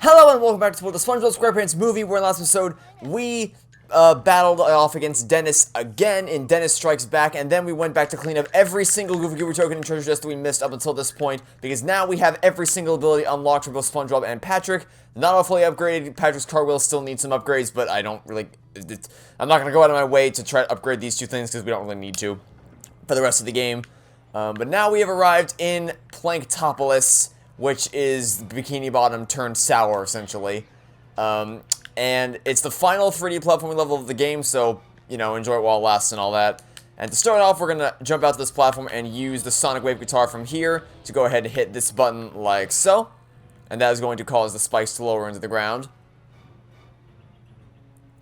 Hello and welcome back to the Spongebob Squarepants Movie, where in the last episode we battled off against Dennis again in Dennis Strikes Back, and then we went back to clean up every single Goofy Goober token and treasure chest that we missed up until this point, because now we have every single ability unlocked for both SpongeBob and Patrick. Not all fully upgraded. Patrick's car wheel still needs some upgrades, but I don't really... I'm not going to go out of my way to try to upgrade these two things, because we don't really need to for the rest of the game. But now we have arrived in Planktopolis, which is Bikini Bottom turned sour, essentially. And it's the final 3D platforming level of the game, so, you know, enjoy it while it lasts and all that. And to start off, we're going to jump out to this platform and use the Sonic Wave guitar from here to go ahead and hit this button like so. And that is going to cause the spikes to lower into the ground.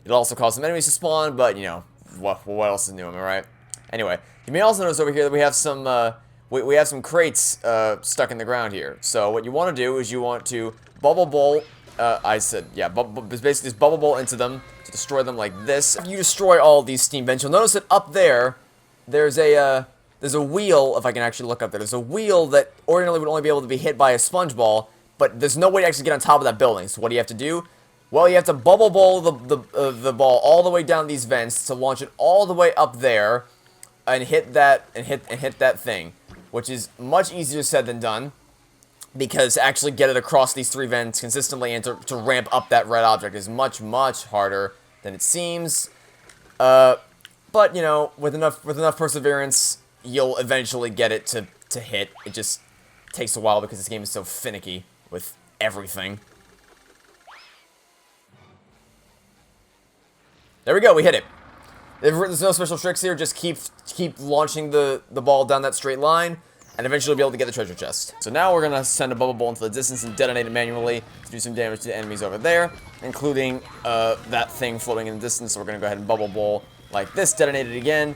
It'll also cause some enemies to spawn, but, you know, what else is new, am I right? Anyway, you may also notice over here that we have some... we have some crates stuck in the ground here. So what you want to do is you want to bubble bowl. Basically just bubble bowl into them to destroy them like this. If you destroy all these steam vents, you'll notice that up there, there's a wheel. If I can actually look up there, there's a wheel that ordinarily would only be able to be hit by a sponge ball, but there's no way to actually get on top of that building. So what do you have to do? Well, you have to bubble bowl the ball all the way down these vents to launch it all the way up there, and hit that thing. Which is much easier said than done, because to actually get it across these three vents consistently and to ramp up that red object is much, much harder than it seems. But, you know, with enough perseverance, you'll eventually get it to hit. It just takes a while because this game is so finicky with everything. There we go, we hit it. There's no special tricks here, just keep launching the ball down that straight line, and eventually you'll be able to get the treasure chest. So now we're going to send a bubble ball into the distance and detonate it manually to do some damage to the enemies over there, including that thing floating in the distance. So we're going to go ahead and bubble ball like this, detonate it again,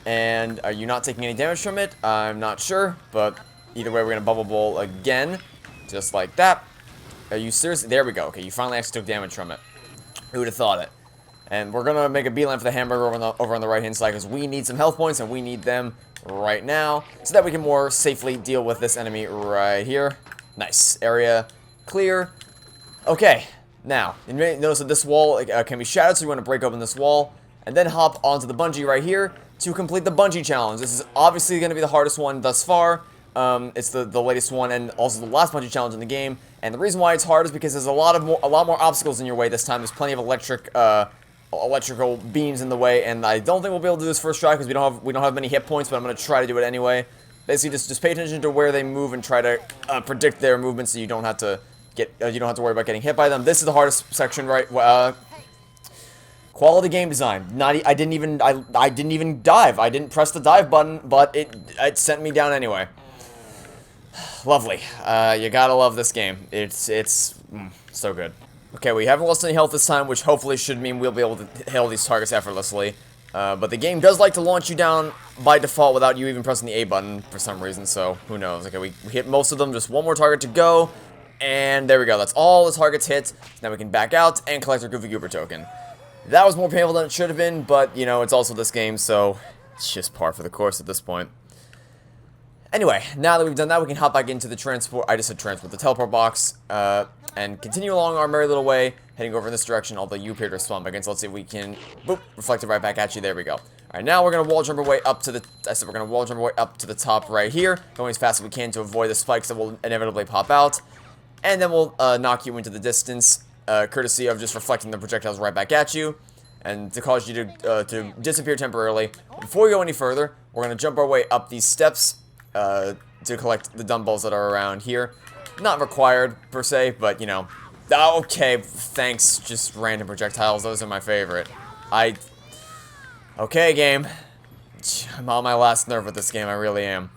and are you not taking any damage from it? I'm not sure, but either way we're going to bubble ball again, just like that. Are you serious? There we go. Okay, you finally actually took damage from it. Who would have thought it? And we're going to make a beeline for the hamburger over on the right-hand side, because we need some health points, and we need them right now, so that we can more safely deal with this enemy right here. Nice. Area clear. Okay. Now, you may notice that this wall can be shattered, so you want to break open this wall, and then hop onto the bungee right here to complete the bungee challenge. This is obviously going to be the hardest one thus far. It's the latest one, and also the last bungee challenge in the game. And the reason why it's hard is because there's a lot more obstacles in your way this time. There's plenty of electrical beams in the way, and I don't think we'll be able to do this first try because we don't have many hit points, but I'm going to try to do it anyway. Basically, just pay attention to where they move and try to predict their movements, so you don't have to worry about getting hit by them. This is the hardest section, right? Quality game design. I didn't even dive. I didn't press the dive button, but it sent me down anyway. Lovely. You gotta love this game. It's so good. Okay, we haven't lost any health this time, which hopefully should mean we'll be able to hit all these targets effortlessly. But the game does like to launch you down by default without you even pressing the A button for some reason, so who knows. Okay, we hit most of them, just one more target to go, and there we go. That's all the targets hit. Now we can back out and collect our Goofy Goober token. That was more painful than it should have been, but, you know, it's also this game, so it's just par for the course at this point. Anyway, now that we've done that, we can hop back into the the teleport box, and continue along our merry little way, heading over in this direction, although you appear to spawn back in, so let's see if we can, boop, reflect it right back at you. There we go. Alright, now we're going to wall jump our way up to the top right here, going as fast as we can to avoid the spikes that will inevitably pop out, and then we'll knock you into the distance, courtesy of just reflecting the projectiles right back at you, and to cause you to disappear temporarily. Before we go any further, we're going to jump our way up these steps, to collect the dumbbells that are around here. Not required, per se, but, you know. Okay, thanks, just random projectiles. Those are my favorite. Okay, game. I'm on my last nerve with this game, I really am.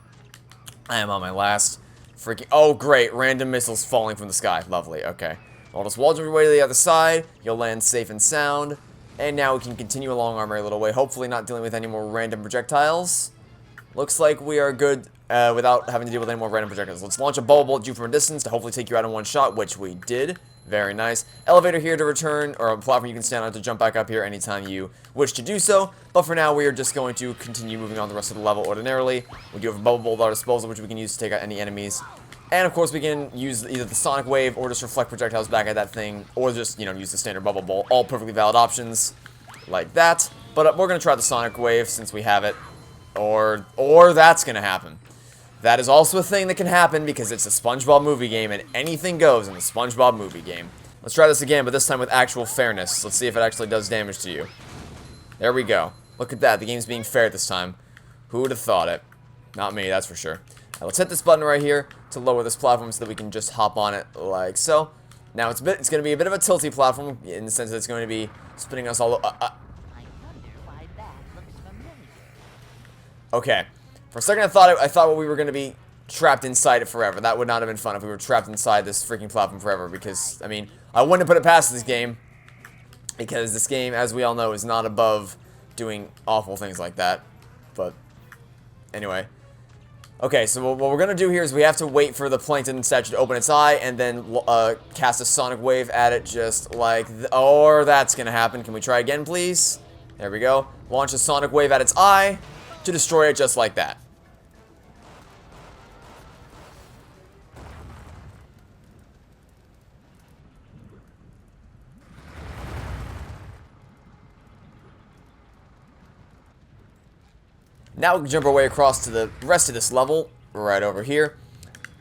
I am on my last freaking... Oh, great, random missiles falling from the sky. Lovely, okay. I'll just wall jump your way to the other side. You'll land safe and sound. And now we can continue along our merry little way, hopefully not dealing with any more random projectiles. Looks like we are good without having to deal with any more random projectiles. Let's launch a bubble bolt at you from a distance to hopefully take you out in one shot, which we did. Very nice. Elevator here to return, or a platform you can stand on to jump back up here anytime you wish to do so. But for now, we are just going to continue moving on the rest of the level ordinarily. We do have a bubble bolt at our disposal, which we can use to take out any enemies And, of course, we can use either the Sonic Wave or just reflect projectiles back at that thing, or just, you know, use the standard Bubble Bowl. All perfectly valid options like that. But we're going to try the Sonic Wave since we have it. Or that's going to happen. That is also a thing that can happen because it's a SpongeBob movie game and anything goes in the SpongeBob movie game. Let's try this again, but this time with actual fairness. Let's see if it actually does damage to you. There we go. Look at that. The game's being fair this time. Who would have thought it? Not me, that's for sure. Now, let's hit this button right here to lower this platform so that we can just hop on it like so. Now, it's going to be a bit of a tilty platform in the sense that it's going to be spinning us all... Okay. For a second, I thought we were going to be trapped inside it forever. That would not have been fun if we were trapped inside this freaking platform forever because, I mean, I wouldn't have put it past this game because this game, as we all know, is not above doing awful things like that. But, anyway... Okay, so what we're going to do here is we have to wait for the Plankton statue to open its eye and then cast a Sonic Wave at it just like... Or that's going to happen. Can we try again, please? There we go. Launch a Sonic Wave at its eye to destroy it just like that. Now we can jump our way across to the rest of this level, right over here.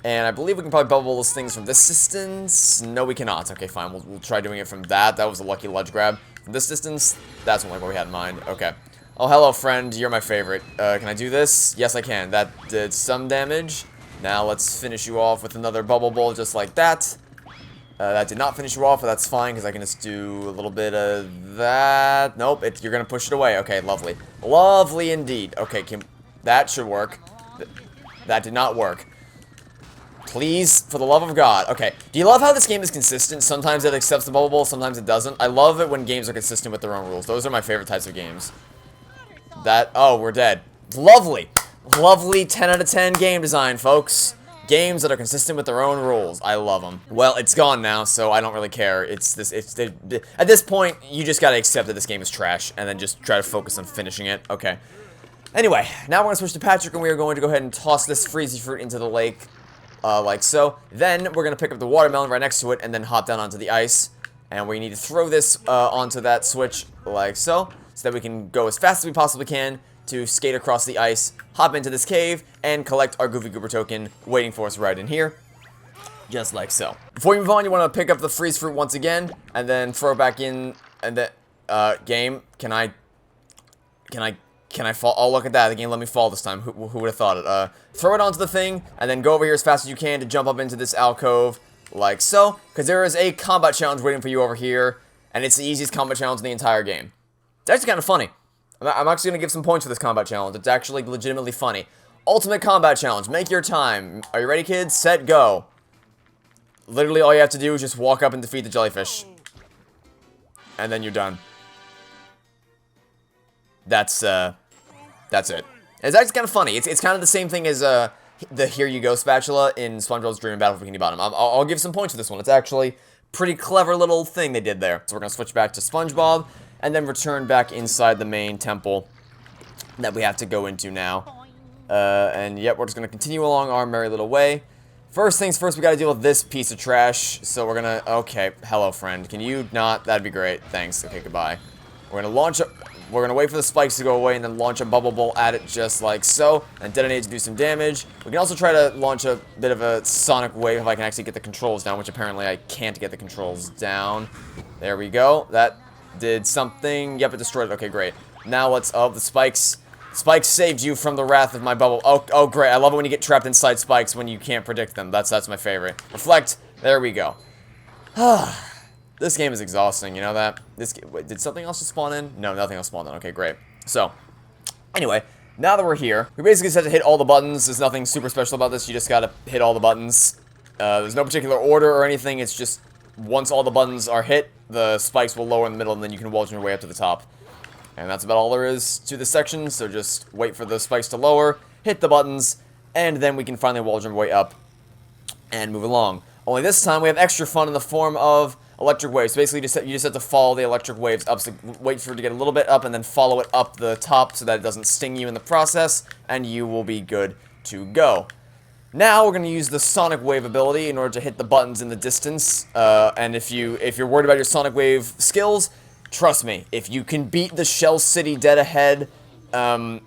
And I believe we can probably bubble those things from this distance. No, we cannot. Okay, fine. We'll try doing it from that. That was a lucky ledge grab. From this distance, that's only what we had in mind. Okay. Oh, hello, friend. You're my favorite. Can I do this? Yes, I can. That did some damage. Now let's finish you off with another bubble bowl just like that. That did not finish you off, but that's fine, because I can just do a little bit of that. Nope, you're going to push it away. Okay, lovely. Lovely indeed. Okay, that should work. That did not work. Please, for the love of God. Okay, do you love how this game is consistent? Sometimes it accepts the bubble bowl, sometimes it doesn't. I love it when games are consistent with their own rules. Those are my favorite types of games. Oh, we're dead. Lovely. Lovely 10 out of 10 game design, folks. Games that are consistent with their own rules. I love them. Well, it's gone now, so I don't really care. At this point, you just gotta accept that this game is trash, and then just try to focus on finishing it. Okay. Anyway, now we're gonna switch to Patrick, and we are going to go ahead and toss this freezy fruit into the lake, like so. Then, we're gonna pick up the watermelon right next to it, and then hop down onto the ice. And we need to throw this onto that switch, like so that we can go as fast as we possibly can to skate across the ice, hop into this cave, and collect our Goofy Goober token waiting for us right in here. Just like so. Before you move on, you want to pick up the freeze fruit once again, and then throw it back in, and then, game, can I fall? Oh, look at that, the game let me fall this time. Who would have thought it? Throw it onto the thing, and then go over here as fast as you can to jump up into this alcove, like so, because there is a combat challenge waiting for you over here, and it's the easiest combat challenge in the entire game. It's actually kind of funny. I'm actually going to give some points for this combat challenge. It's actually legitimately funny. Ultimate combat challenge. Make your time. Are you ready, kids? Set, go. Literally, all you have to do is just walk up and defeat the jellyfish. And then you're done. That's it. It's actually kind of funny. It's kind of the same thing as, the Here You Go spatula in SpongeBob's Dream and Battle for Bikini Bottom. I'll give some points for this one. It's actually pretty clever little thing they did there. So we're going to switch back to SpongeBob. And then return back inside the main temple that we have to go into now. And yep, we're just going to continue along our merry little way. First things first, we got to deal with this piece of trash. So we're going to... Okay, hello, friend. Can you not? That'd be great. Thanks. Okay, goodbye. We're going to launch... We're going to wait for the spikes to go away and then launch a bubble bowl at it just like so. And detonate it to do some damage. We can also try to launch a bit of a Sonic Wave if I can actually get the controls down, which apparently I can't get the controls down. There we go. That... did something. Yep, it destroyed it. Okay, great. Now let's... Oh, the spikes. Spikes saved you from the wrath of my bubble. Oh, great. I love it when you get trapped inside spikes when you can't predict them. That's my favorite. Reflect. There we go. This game is exhausting. You know that? Wait, did something else just spawn in? No, nothing else spawned in. Okay, great. So, anyway, now that we're here, we basically just have to hit all the buttons. There's nothing super special about this. You just gotta hit all the buttons. There's no particular order or anything. It's just... Once all the buttons are hit, the spikes will lower in the middle, and then you can wall your way up to the top. And that's about all there is to this section, so just wait for the spikes to lower, hit the buttons, and then we can finally wall your way up and move along. Only this time, we have extra fun in the form of electric waves. So basically, you just have to follow the electric waves up, so wait for it to get a little bit up, and then follow it up the top so that it doesn't sting you in the process, and you will be good to go. Now we're going to use the Sonic Wave ability in order to hit the buttons in the distance. And if you're worried about your Sonic Wave skills, trust me, if you can beat the Shell City Dead Ahead, the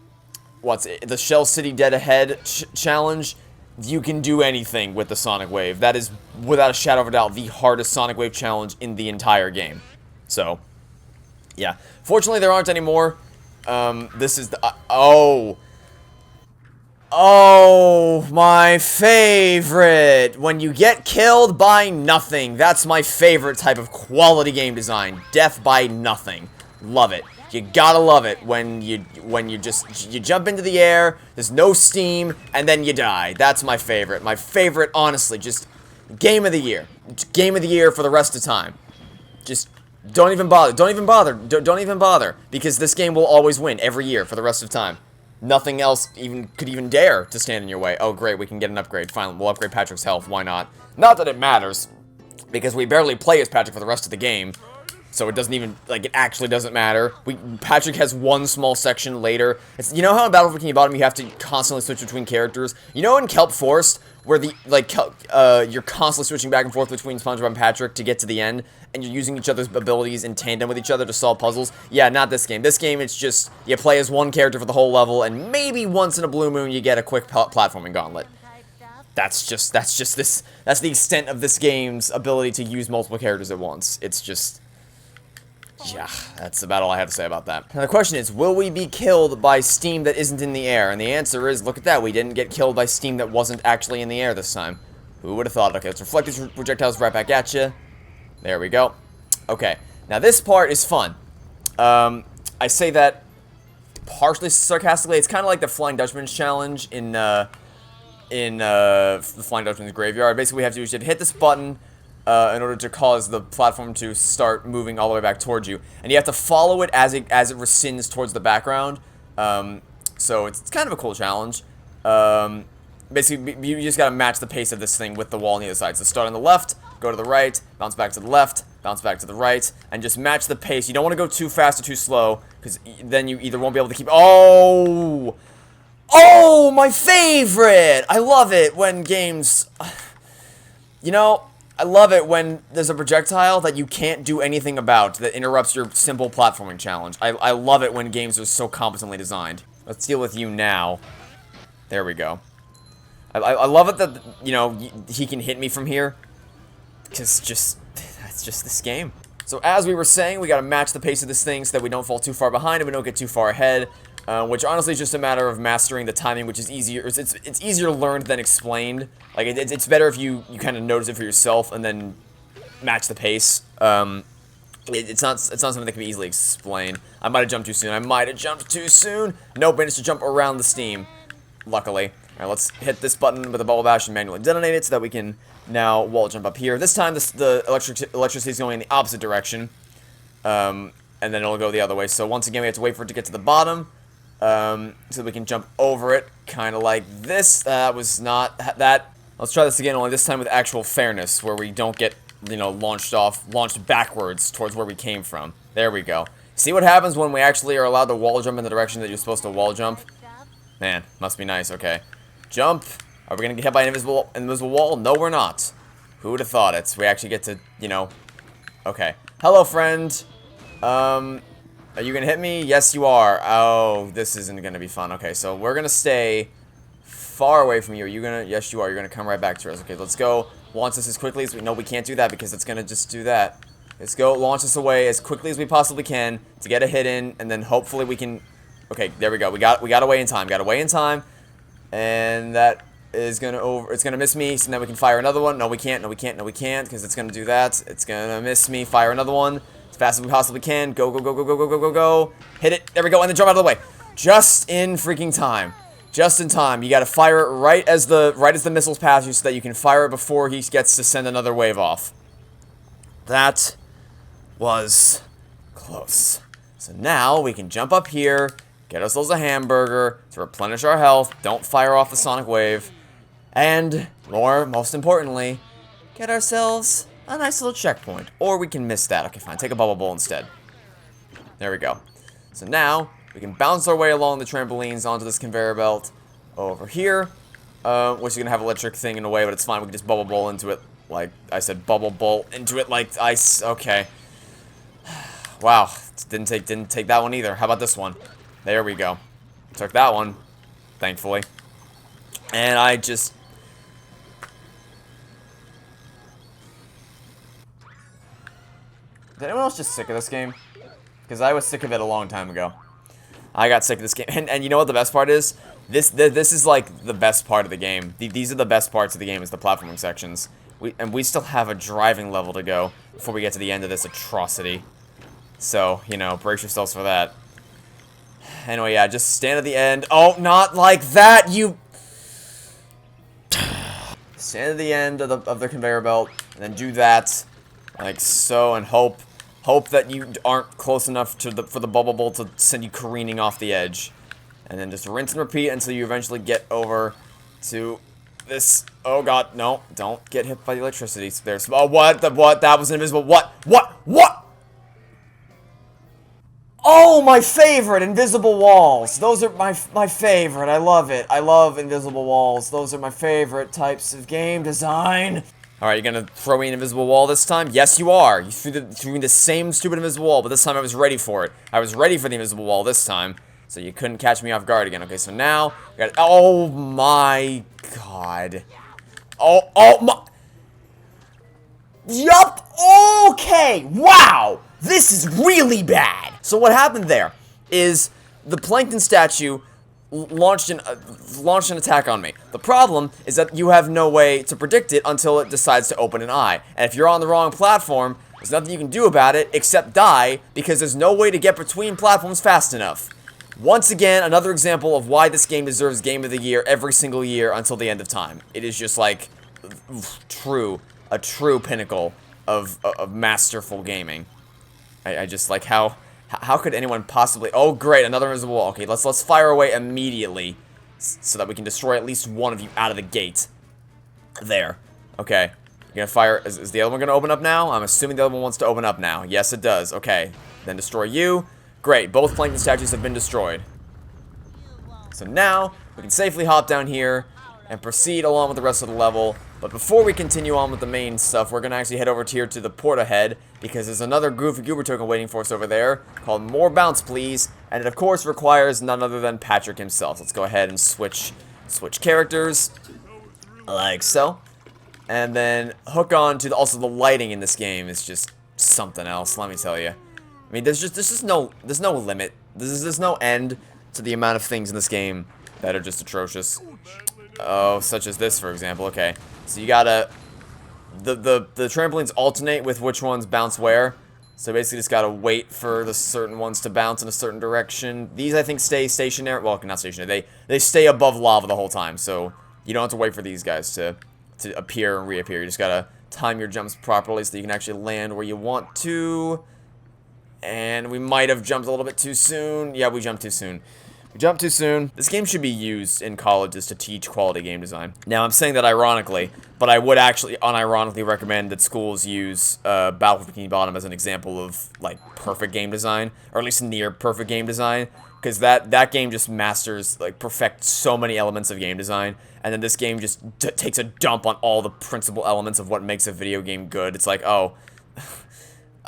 Shell City Dead Ahead challenge, you can do anything with the Sonic Wave. That is, without a shadow of a doubt, the hardest Sonic Wave challenge in the entire game. So, yeah. Fortunately, there aren't any more. This is the... Oh, my favorite. When you get killed by nothing. That's my favorite type of quality game design. Death by nothing. Love it. You gotta love it when you jump into the air, there's no steam, and then you die. That's my favorite. My favorite, honestly, just game of the year. Game of the year for the rest of the time. Just don't even bother. Don't even bother. Don't even bother. Because this game will always win every year for the rest of time. Nothing else could even dare to stand in your way. Oh, great, we can get an upgrade. Finally, we'll upgrade Patrick's health. Why not? Not that it matters, because we barely play as Patrick for the rest of the game. So it doesn't even, like, it actually doesn't matter. Patrick has one small section later. You know how in Battle for Bikini Bottom you have to constantly switch between characters? You know in Kelp Forest, where you're constantly switching back and forth between Spongebob and Patrick to get to the end, and you're using each other's abilities in tandem with each other to solve puzzles? Yeah, not this game. This game, it's just, you play as one character for the whole level, and maybe once in a blue moon you get a quick platforming gauntlet. That's the extent of this game's ability to use multiple characters at once. It's just... yeah, that's about all I have to say about that. Now the question is, will we be killed by steam that isn't in the air? And the answer is, look at that, we didn't get killed by steam that wasn't actually in the air this time. Who would have thought? Okay, let's reflect these projectiles right back at you. There we go. Okay, now this part is fun. I say that partially sarcastically. It's kind of like the Flying Dutchman's challenge in the Flying Dutchman's Graveyard. Basically, we have to hit this button in order to cause the platform to start moving all the way back towards you, and you have to follow it as it rescinds towards the background. So it's kind of a cool challenge. Basically, you just gotta match the pace of this thing with the wall on the other side. So start on the left, go to the right, bounce back to the left, bounce back to the right, and just match the pace. You don't want to go too fast or too slow, because then you either won't be able to keep... Oh! Oh, my favorite! I love it when games... You know... I love it when there's a projectile that you can't do anything about that interrupts your simple platforming challenge. I love it when games are so competently designed. Let's deal with you now. There we go. I love it that, you know, he can hit me from here. Because that's just this game. So as we were saying, we gotta match the pace of this thing so that we don't fall too far behind and we don't get too far ahead. Which honestly is just a matter of mastering the timing, which is easier. It's easier learned than explained. Like it's better if you kind of notice it for yourself and then match the pace. It's not something that can be easily explained. I might have jumped too soon. Nope, managed to jump around the steam. Luckily. All right, let's hit this button with a bubble bash and manually detonate it so that we can now wall jump up here. This time the electricity is going in the opposite direction, and then it'll go the other way. So once again, we have to wait for it to get to the bottom. So that we can jump over it, kind of like this. That was not that. Let's try this again, only this time with actual fairness, where we don't get, you know, launched backwards towards where we came from. There we go. See what happens when we actually are allowed to wall jump in the direction that you're supposed to wall jump? Man, must be nice. Okay, jump. Are we gonna get hit by an invisible wall? No, we're not. Who would have thought it? We actually get to, you know. Okay. Hello, friend. Are you gonna hit me? Yes, you are. Oh, this isn't gonna be fun. Okay, so we're gonna stay far away from you. Are you gonna... Yes, you are. You're gonna come right back to us. Okay, let's go. Launch this as quickly as we... No, we can't do that because it's gonna just do that. Let's go launch this away as quickly as we possibly can to get a hit in, and then hopefully we can... Okay, there we go. We got away in time. Got away in time, and that is gonna It's gonna miss me, so then we can fire another one. No, we can't. No, we can't. No, we can't, because it's gonna do that. It's gonna miss me. Fire another one. As fast as we possibly can. Go, go, go, go, go, go, go, go, go. Hit it. There we go. And then jump out of the way. Just in freaking time. Just in time. You gotta fire it right as the missiles pass you so that you can fire it before he gets to send another wave off. That was close. So now we can jump up here, get ourselves a hamburger to replenish our health. Don't fire off the sonic wave. And most importantly, get ourselves a nice little checkpoint. Or we can miss that. Okay, fine. Take a bubble bowl instead. There we go. So now, we can bounce our way along the trampolines onto this conveyor belt over here. which is gonna have electric thing in a way, but it's fine. We can just bubble bowl into it, like I said, bubble bowl into it like ice. Okay. Wow, didn't take that one either. How about this one? There we go. Took that one, thankfully. And I just... Is anyone else just sick of this game? Because I was sick of it a long time ago. I got sick of this game. And you know what the best part is? This is like the best part of the game. These are the best parts of the game, is the platforming sections. We still have a driving level to go before we get to the end of this atrocity. So, you know, brace yourselves for that. Anyway, yeah, just stand at the end. Oh, not like that, you... Stand at the end of the conveyor belt, and then do that, like so, and hope that you aren't close enough for the bubble bowl to send you careening off the edge. And then just rinse and repeat until you eventually get over to this. Oh god, no, don't get hit by the electricity. There's, oh, what? That was invisible. What? Oh, my favorite, invisible walls. Those are my favorite. I love it. I love invisible walls. Those are my favorite types of game design. All right, you're gonna throw me an invisible wall this time? Yes, you are. You threw me the same stupid invisible wall, but this time I was ready for it. I was ready for the invisible wall this time, so you couldn't catch me off guard again. Okay, so now, oh my god. Oh my. Yup. Okay. Wow. This is really bad. So what happened there is the Plankton statue launched an attack on me. The problem is that you have no way to predict it until it decides to open an eye. And if you're on the wrong platform, there's nothing you can do about it except die, because there's no way to get between platforms fast enough. Once again, another example of why this game deserves Game of the Year every single year until the end of time. It is just like a true pinnacle of masterful gaming. I just like how could anyone possibly... Oh, great, another invisible wall. Okay, let's fire away immediately so that we can destroy at least one of you out of the gate. There. Okay. You're gonna fire... Is the other one gonna open up now? I'm assuming the other one wants to open up now. Yes, it does. Okay. Then destroy you. Great, both Plankton statues have been destroyed. So now, we can safely hop down here and proceed along with the rest of the level. But before we continue on with the main stuff, we're going to actually head over here to the port ahead, because there's another Goofy Goober token waiting for us over there, called More Bounce Please, and it of course requires none other than Patrick himself. Let's go ahead and switch characters, like so, and then hook on to also the lighting in this game is just something else, let me tell you. I mean, there's no limit, there's no end to the amount of things in this game that are just atrocious. Oh, such as this, for example. Okay, so you gotta... The trampolines alternate with which ones bounce where. So basically just gotta wait for the certain ones to bounce in a certain direction. These, I think, stay stationary. Well, not stationary. They stay above lava the whole time. So you don't have to wait for these guys to appear and reappear. You just gotta time your jumps properly so that you can actually land where you want to. And we might have jumped a little bit too soon. Yeah, we jumped too soon. Jump too soon. This game should be used in colleges to teach quality game design. Now, I'm saying that ironically, but I would actually unironically recommend that schools use Battle for Bikini Bottom as an example of, like, perfect game design, or at least near perfect game design, because that game just masters, like, perfects so many elements of game design, and then this game just takes a dump on all the principal elements of what makes a video game good. It's like, oh,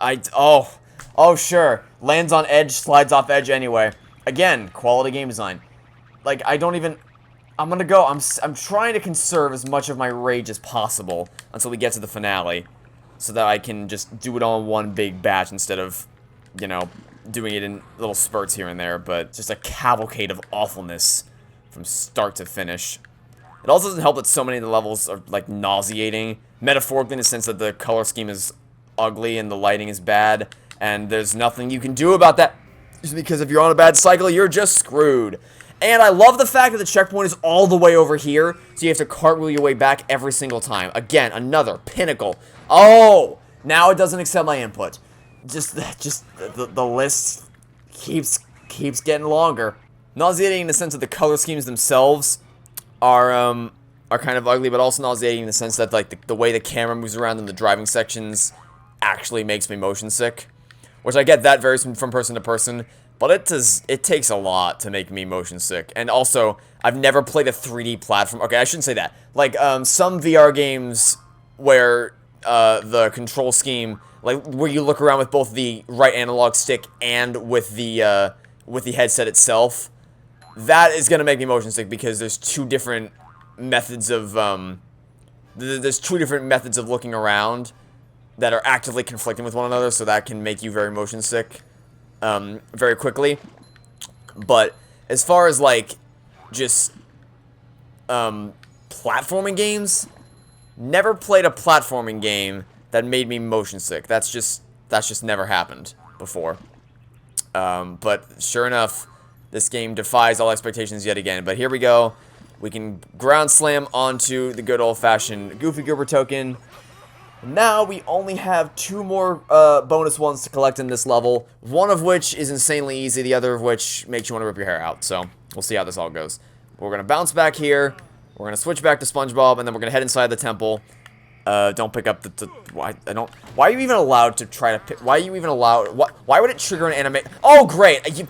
oh, sure, lands on edge, slides off edge anyway. Again, quality game design. Like, I'm trying to conserve as much of my rage as possible until we get to the finale, so that I can just do it all in one big batch instead of, you know, doing it in little spurts here and there, but just a cavalcade of awfulness from start to finish. It also doesn't help that so many of the levels are, like, nauseating, metaphorically in the sense that the color scheme is ugly and the lighting is bad, and there's nothing you can do about that. Just because if you're on a bad cycle, you're just screwed. And I love the fact that the checkpoint is all the way over here, so you have to cartwheel your way back every single time. Again, another pinnacle. Oh, now it doesn't accept my input. Just the list keeps getting longer. Nauseating in the sense that the color schemes themselves are kind of ugly, but also nauseating in the sense that, like, the way the camera moves around in the driving sections actually makes me motion sick. Which I get that varies from person to person, But it takes a lot to make me motion sick. And also, I've never played a 3D platform. Okay, I shouldn't say that. Like, some VR games where the control scheme, like, where you look around with both the right analog stick and with the headset itself, that is going to make me motion sick because there's two different methods of, looking around that are actively conflicting with one another, so that can make you very motion sick very quickly. But as far as, like, just platforming games, never played a platforming game that made me motion sick. That's just never happened before. But sure enough, this game defies all expectations yet again. But here we go. We can ground slam onto the good old-fashioned Goofy Goober token. Now we only have 2 more bonus ones to collect in this level, one of which is insanely easy, the other of which makes you want to rip your hair out. So we'll see how this all goes. We're going to bounce back here. We're going to switch back to Spongebob, and then we're going to head inside the temple. Don't pick up why are you even allowed to try to pick, why are you even allowed, why would it trigger an anime? Oh, great! You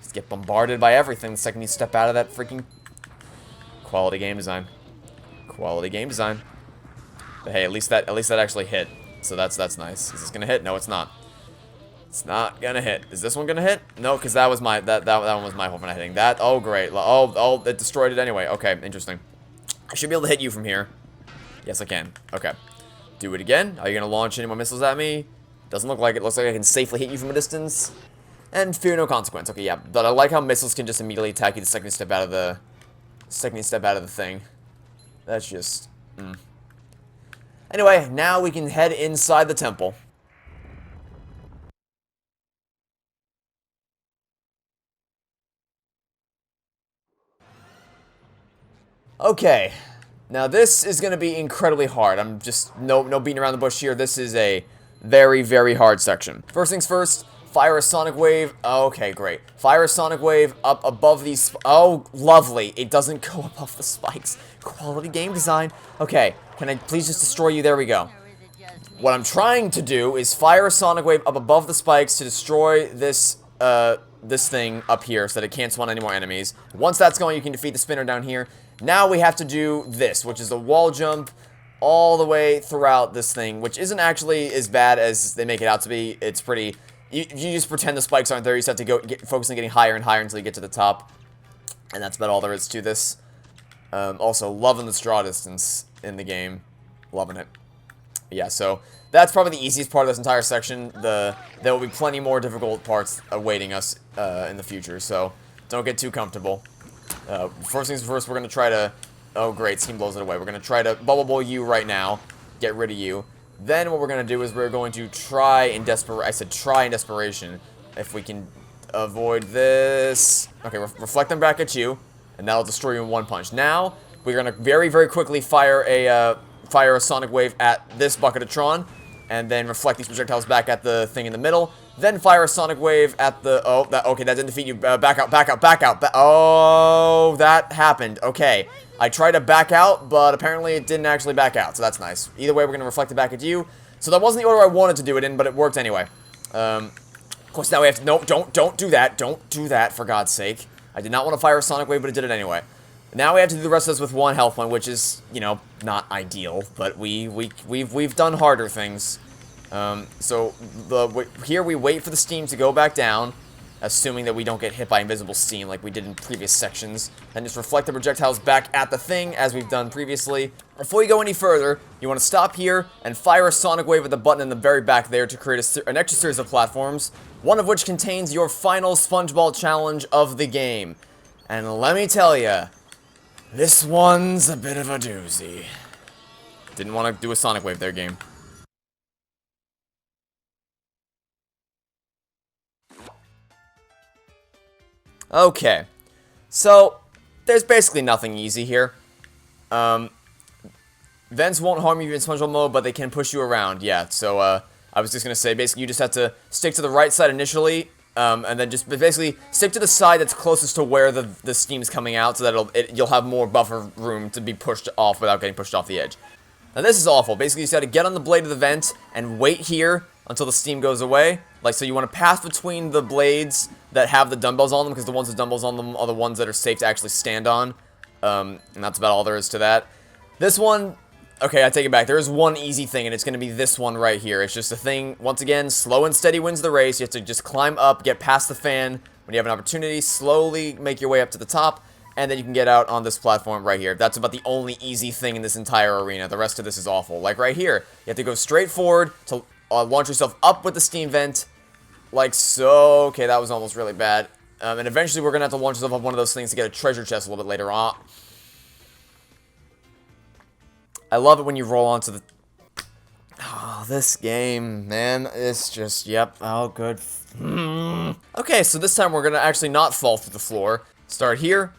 just get bombarded by everything the second you step out of that freaking quality game design. Quality game design. But hey, at least that actually hit. So that's nice. Is this gonna hit? No, it's not. It's not gonna hit. Is this one gonna hit? No, because that was that one was my fault for not hitting that. Oh, great. Oh, it destroyed it anyway. Okay, interesting. I should be able to hit you from here. Yes, I can. Okay. Do it again. Are you gonna launch any more missiles at me? Doesn't look like it. Looks like I can safely hit you from a distance. And fear no consequence. Okay, yeah. But I like how missiles can just immediately attack you the second you step out of the thing. That's just Anyway, now we can head inside the temple. Okay. Now this is going to be incredibly hard. I'm just no beating around the bush here. This is a very, very hard section. First things first, fire a sonic wave. Okay, great. Fire a sonic wave up above these. Oh, lovely. It doesn't go above the spikes. Quality game design. Okay, can I please just destroy you? There we go. What I'm trying to do is fire a sonic wave up above the spikes to destroy this thing up here so that it can't spawn any more enemies. Once that's going, you can defeat the spinner down here. Now we have to do this, which is a wall jump all the way throughout this thing, which isn't actually as bad as they make it out to be. It's pretty... You just pretend the spikes aren't there. You just have to focus on getting higher and higher until you get to the top. And that's about all there is to this. Also, loving the straw distance in the game. Loving it. Yeah, so that's probably the easiest part of this entire section. There will be plenty more difficult parts awaiting us in the future, so don't get too comfortable. First things first, we're going to try to... Oh, great, Steam blows it away. We're going to try to Bubble Bowl you right now. Get rid of you. Then what we're going to do is we're going to try in desperation. I said try in desperation. If we can avoid this... Okay, reflect them back at you, and that'll destroy you in one punch. Now, we're going to very, very quickly fire a sonic wave at this bucket of Tron, and then reflect these projectiles back at the thing in the middle. Then fire a sonic wave at the... Oh, okay, that didn't defeat you. Back out, back out, back out. Oh, that happened. Okay. I tried to back out, but apparently it didn't actually back out, so that's nice. Either way, we're going to reflect it back at you. So that wasn't the order I wanted to do it in, but it worked anyway. Of course, now we have to... No, don't do that. Don't do that, for God's sake. I did not want to fire a sonic wave, but it did it anyway. Now we have to do the rest of this with 1 health point, which is, you know, not ideal, but we've done harder things. So here we wait for the steam to go back down, assuming that we don't get hit by invisible steam like we did in previous sections. Then just reflect the projectiles back at the thing, as we've done previously. Before you go any further, you want to stop here and fire a sonic wave at the button in the very back there to create an extra series of platforms, one of which contains your final SpongeBob challenge of the game. And let me tell ya, this one's a bit of a doozy. Didn't want to do a sonic wave there, game. Okay, so there's basically nothing easy here. Vents won't harm you in SpongeBob mode, but they can push you around. Yeah, so I was just gonna say, basically, you just have to stick to the right side initially, and then just basically stick to the side that's closest to where the steam's coming out, so that you'll have more buffer room to be pushed off without getting pushed off the edge. Now this is awful. Basically, you just got to get on the blade of the vent and wait here until the steam goes away. Like, so you want to pass between the blades that have the dumbbells on them, because the ones with dumbbells on them are the ones that are safe to actually stand on. And that's about all there is to that. This one, okay, I take it back. There is one easy thing, and it's going to be this one right here. It's just a thing, once again, slow and steady wins the race. You have to just climb up, get past the fan. When you have an opportunity, slowly make your way up to the top, and then you can get out on this platform right here. That's about the only easy thing in this entire arena. The rest of this is awful. Like right here, you have to go straight forward to launch yourself up with the steam vent, like so. Okay, that was almost really bad. And eventually we're going to have to launch yourself up one of those things to get a treasure chest a little bit later on. I love it when you roll onto the... Oh, this game, man, it's just, yep, oh, good. Okay, so this time we're going to actually not fall through the floor. Start here.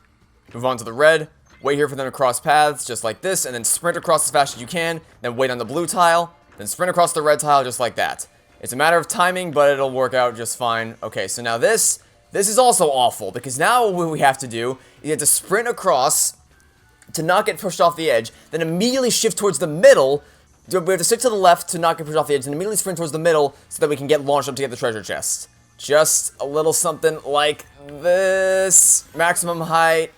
Move on to the red, wait here for them to cross paths, just like this, and then sprint across as fast as you can, then wait on the blue tile, then sprint across the red tile just like that. It's a matter of timing, but it'll work out just fine. Okay, so now this is also awful, because now what we have to do is you have to sprint across to not get pushed off the edge, then immediately shift towards the middle. We have to stick to the left to not get pushed off the edge, and immediately sprint towards the middle so that we can get launched up to get the treasure chest. Just a little something like this. Maximum height.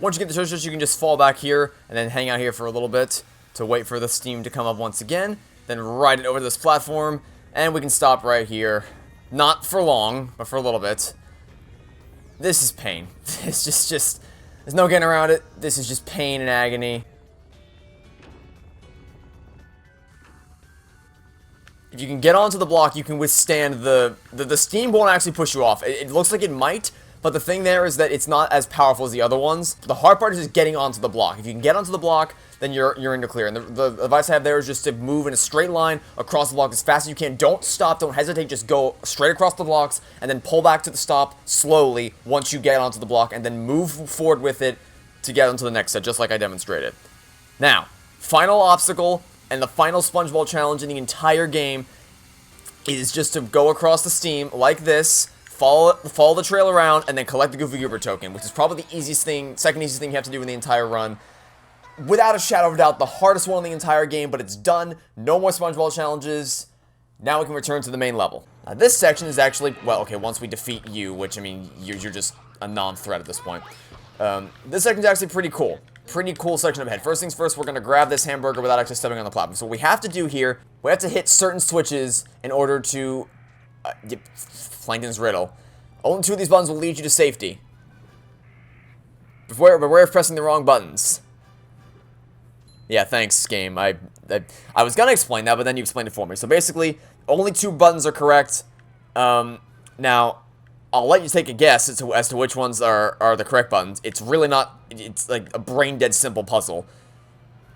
Once you get the treasure chest, you can just fall back here and then hang out here for a little bit to wait for the steam to come up once again. Then ride it over to this platform, and we can stop right here. Not for long, but for a little bit. This is pain. It's just there's no getting around it. This is just pain and agony. If you can get onto the block, you can withstand the steam won't actually push you off. It looks like it might, but the thing there is that it's not as powerful as the other ones. The hard part is just getting onto the block. If you can get onto the block, then you're in the clear. And the advice I have there is just to move in a straight line across the block as fast as you can. Don't stop, don't hesitate, just go straight across the blocks and then pull back to the stop slowly once you get onto the block, and then move forward with it to get onto the next set, just like I demonstrated. Now, final obstacle and the final Spongebob challenge in the entire game is just to go across the steam like this, follow the trail around, and then collect the Goofy Goober token, which is probably the easiest thing, second easiest thing you have to do in the entire run. Without a shadow of a doubt, the hardest one in the entire game, but it's done. No more Spongebob challenges. Now we can return to the main level. Now, this section is actually, well, okay, once we defeat you, which, I mean, you're just a non-threat at this point. This section is actually pretty cool. Pretty cool section up ahead. First things first, we're going to grab this hamburger without actually stepping on the platform. So what we have to do here, we have to hit certain switches in order to... Plankton's riddle. Only 2 of these buttons will lead you to safety. Beware of pressing the wrong buttons. Yeah, thanks, game. I was going to explain that, but then you explained it for me. So basically, only 2 buttons are correct. Now, I'll let you take a guess as to which ones are the correct buttons. It's really not... It's like a brain-dead simple puzzle.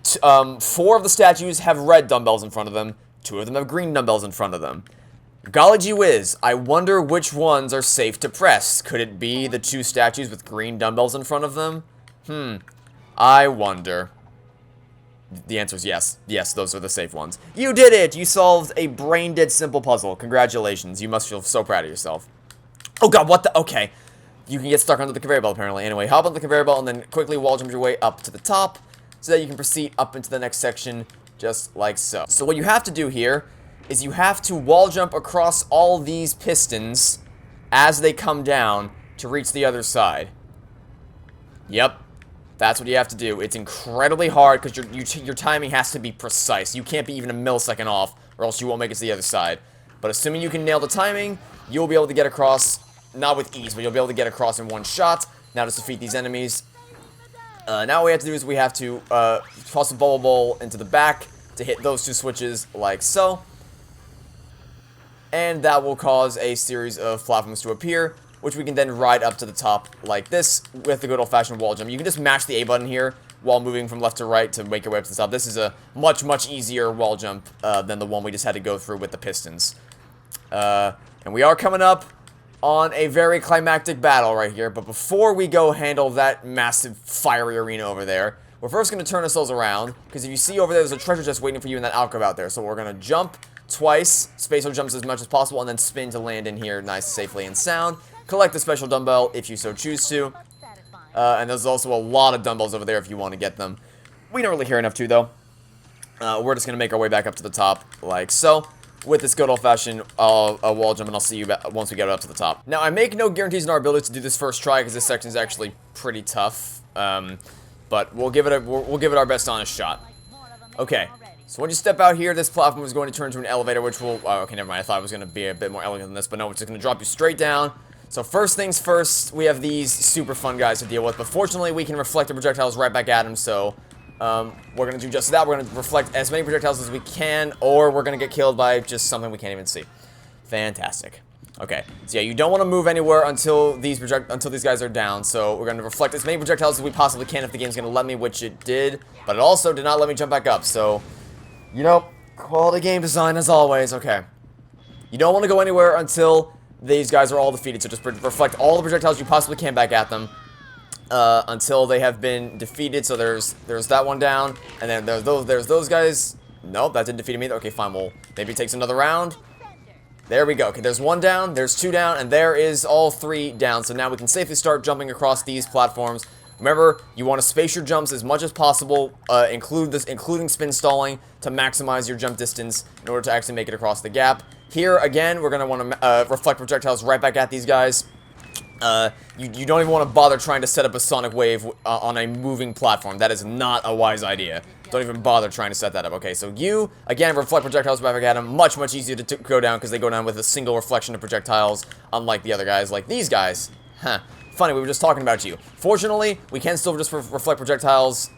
4 of the statues have red dumbbells in front of them. 2 of them have green dumbbells in front of them. Golly gee whiz, I wonder which ones are safe to press. Could it be the 2 statues with green dumbbells in front of them? I wonder. The answer is yes. Yes, those are the safe ones. You did it! You solved a brain-dead simple puzzle. Congratulations. You must feel so proud of yourself. Oh god, what the... Okay. You can get stuck under the conveyor belt, apparently. Anyway, hop on the conveyor belt and then quickly wall jump your way up to the top so that you can proceed up into the next section, just like so. So what you have to do here is you have to wall jump across all these pistons as they come down to reach the other side. Yep. That's what you have to do. It's incredibly hard because your timing has to be precise. You can't be even a millisecond off or else you won't make it to the other side. But assuming you can nail the timing, you'll be able to get across, not with ease, but you'll be able to get across in one shot. Now just defeat these enemies. Now what we have to do is we have to toss a bubble bowl into the back to hit those 2 switches like so. And that will cause a series of platforms to appear, which we can then ride up to the top like this with the good old-fashioned wall jump. You can just mash the A button here while moving from left to right to make your way up to the top. This is a much, much easier wall jump than the one we just had to go through with the pistons. And we are coming up on a very climactic battle right here, but before we go handle that massive fiery arena over there, we're first going to turn ourselves around, because if you see over there, there's a treasure chest waiting for you in that alcove out there. So we're going to jump twice, spacer jumps as much as possible, and then spin to land in here nice, safely, and sound. Collect the special dumbbell if you so choose to. And there's also a lot of dumbbells over there if you want to get them. We don't really care enough to, though. we're just going to make our way back up to the top, like so, with this good old-fashioned wall jump, and I'll see you once we get up to the top. Now, I make no guarantees in our ability to do this first try, because this section is actually pretty tough, but we'll give it our best honest shot. Okay, so when you step out here, this platform is going to turn into an elevator, which will... Oh, okay, never mind. I thought it was going to be a bit more elegant than this, but no, it's just going to drop you straight down. So first things first, we have these super fun guys to deal with, but fortunately, we can reflect the projectiles right back at them, so... we're going to do just that. We're going to reflect as many projectiles as we can, or we're going to get killed by just something we can't even see. Fantastic. Okay, so yeah, you don't want to move anywhere until these guys are down, so we're going to reflect as many projectiles as we possibly can if the game's going to let me, which it did, but it also did not let me jump back up, so, you know, quality game design as always. Okay. You don't want to go anywhere until these guys are all defeated, so just reflect all the projectiles you possibly can back at them. Until they have been defeated. So there's that one down, and then there's those guys. Nope, that didn't defeat me. Okay, fine. Well, maybe it takes another round. There we go. Okay, there's one down, there's two down, and there is all three down. So now we can safely start jumping across these platforms. Remember, you want to space your jumps as much as possible, including spin stalling, to maximize your jump distance in order to actually make it across the gap. Here again, we're gonna want to reflect projectiles right back at these guys. You don't even want to bother trying to set up a sonic wave on a moving platform. That is not a wise idea. Don't even bother trying to set that up. Okay, so you, again, reflect projectiles back at them. Much easier to go down because they go down with a single reflection of projectiles, unlike the other guys, like these guys. Huh. Funny, we were just talking about you. Fortunately, we can still just reflect projectiles,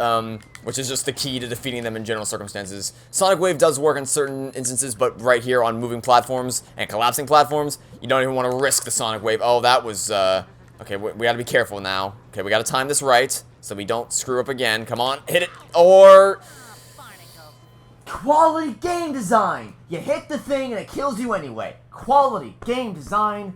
which is just the key to defeating them in general circumstances. Sonic Wave does work in certain instances, but right here on moving platforms and collapsing platforms, you don't even want to risk the Sonic Wave. Oh, that was, okay, we gotta be careful now. Okay, we gotta time this right, so we don't screw up again. Come on, hit it, or... Quality game design! You hit the thing and it kills you anyway. Quality game design.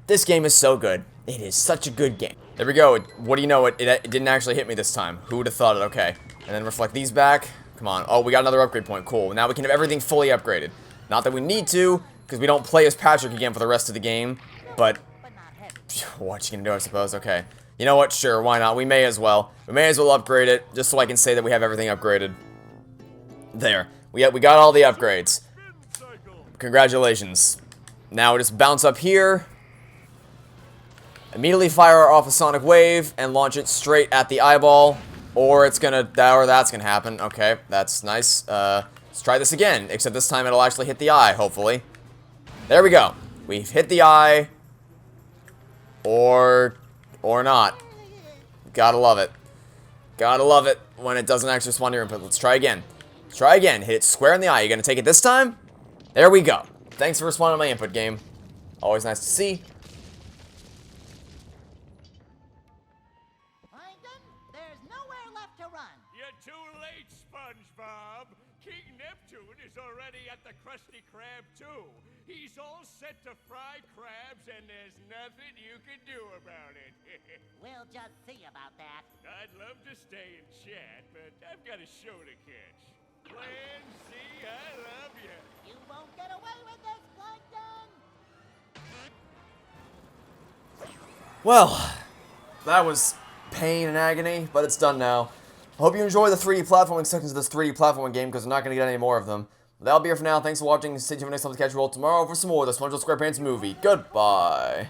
This game is so good. It is such a good game. There we go. What do you know? It didn't actually hit me this time. Who would have thought it? Okay. And then reflect these back. Come on. Oh, we got another upgrade point. Cool. Now we can have everything fully upgraded. Not that we need to, because we don't play as Patrick again for the rest of the game. But, what you gonna do, I suppose? Okay. You know what? Sure, why not? We may as well. We may as well upgrade it, just so I can say that we have everything upgraded. There. We got all the upgrades. Congratulations. Now we just bounce up here. Immediately fire off a sonic wave and launch it straight at the eyeball, or that's gonna happen. Okay, that's nice. Let's try this again, except this time it'll actually hit the eye, hopefully. There we go. We've hit the eye, or not. Gotta love it. Gotta love it when it doesn't actually respond to your input. Let's try again. Let's try again. Hit it square in the eye. You gonna take it this time? There we go. Thanks for responding to my input, game. Always nice to see. You're too late, Spongebob. King Neptune is already at the Krusty Krab, too. He's all set to fry crabs, and there's nothing you can do about it. We'll just see about that. I'd love to stay and chat, but I've got a show to catch. Plan C, I love you. You won't get away with this, Plankton! Well, that was pain and agony, but it's done now. I hope you enjoy the 3D platforming sections of this 3D platforming game, because we're not going to get any more of them. That'll be it for now. Thanks for watching. Stay tuned for next time to catch you all tomorrow for some more of the Spongebob Squarepants movie. Goodbye.